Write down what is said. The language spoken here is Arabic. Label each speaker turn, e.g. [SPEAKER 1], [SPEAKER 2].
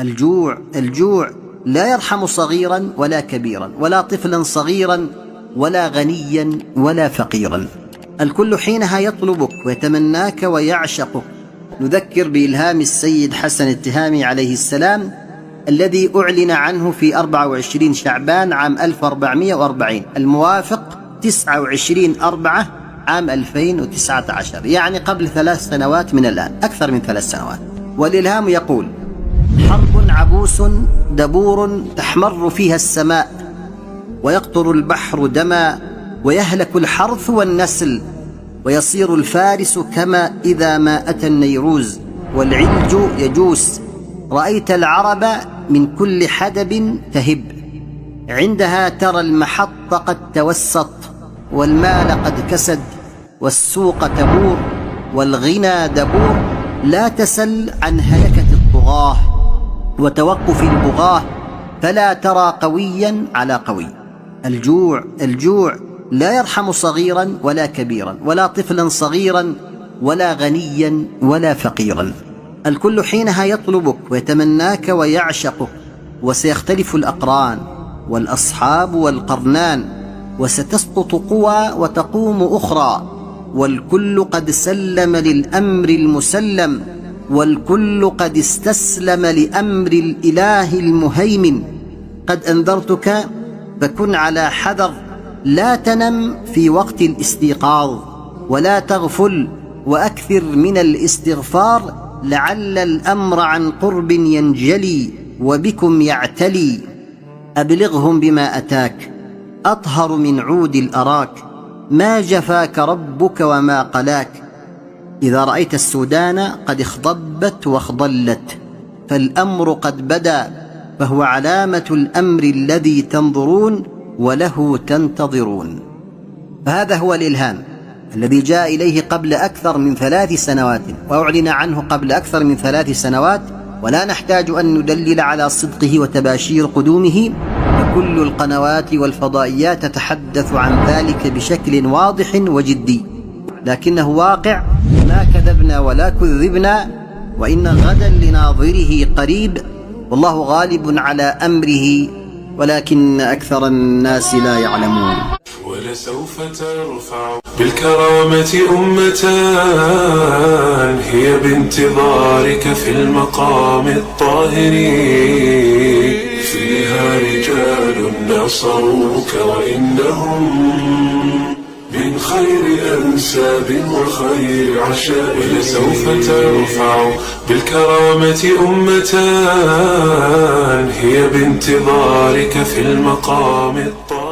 [SPEAKER 1] الجوع لا يرحم صغيرا ولا كبيرا ولا طفلا صغيرا ولا غنيا ولا فقيرا. الكل حينها يطلبك ويتمناك ويعشقك. نذكر بإلهام السيد حسن التهامي عليه السلام الذي أعلن عنه في 24 شعبان عام 1440 الموافق 29/4 عام 2019، يعني قبل 3 سنوات من الآن، أكثر من 3 سنوات. والإلهام يقول: حرب عبوس دبور تحمر فيها السماء ويقطر البحر دما ويهلك الحرث والنسل ويصير الفارس كما إذا ما أتى النيروز والعلج يجوس. رأيت العرب من كل حدب تهب، عندها ترى المحط قد توسط والمال قد كسد والسوق تبور والغنى دبور. لا تسل عن هلكة الطغاة وتوقف البغاة، فلا ترى قويا على قوي. الجوع لا يرحم صغيرا ولا كبيرا ولا طفلا صغيرا ولا غنيا ولا فقيرا. الكل حينها يطلبك ويتمناك ويعشقك. وسيختلف الأقران والأصحاب والقرنان، وستسقط قوى وتقوم أخرى، والكل قد سلم للأمر المسلم، والكل قد استسلم لأمر الإله المهيمن. قد أنذرتك فكن على حذر، لا تنم في وقت الاستيقاظ ولا تغفل، وأكثر من الاستغفار لعل الأمر عن قرب ينجلي وبكم يعتلي. أبلغهم بما أتاك أطهر من عود الأراك، ما جفاك ربك وما قلاك. إذا رأيت السودان قد اخضبت واخضلت فالأمر قد بدا، فهو علامة الأمر الذي تنظرون وله تنتظرون. فهذا هو الإلهام الذي جاء إليه قبل أكثر من 3 سنوات وأعلن عنه قبل أكثر من 3 سنوات، ولا نحتاج أن ندلل على صدقه وتباشير قدومه، فكل القنوات والفضائيات تتحدث عن ذلك بشكل واضح وجدي، لكنه واقع، ما كذبنا ولا كذبنا، وإن غدا لناظره قريب، والله غالب على أمره ولكن أكثر الناس لا يعلمون.
[SPEAKER 2] ولسوف ترفع بالكرامة أمتان هي بانتظارك في المقام الطاهر، فيها رجال نصروك وإنهم من خير أنساب وخير عشائر. ولسوف ترفع بالكرامة أمتان هي بانتظارك في المقام الطاهر.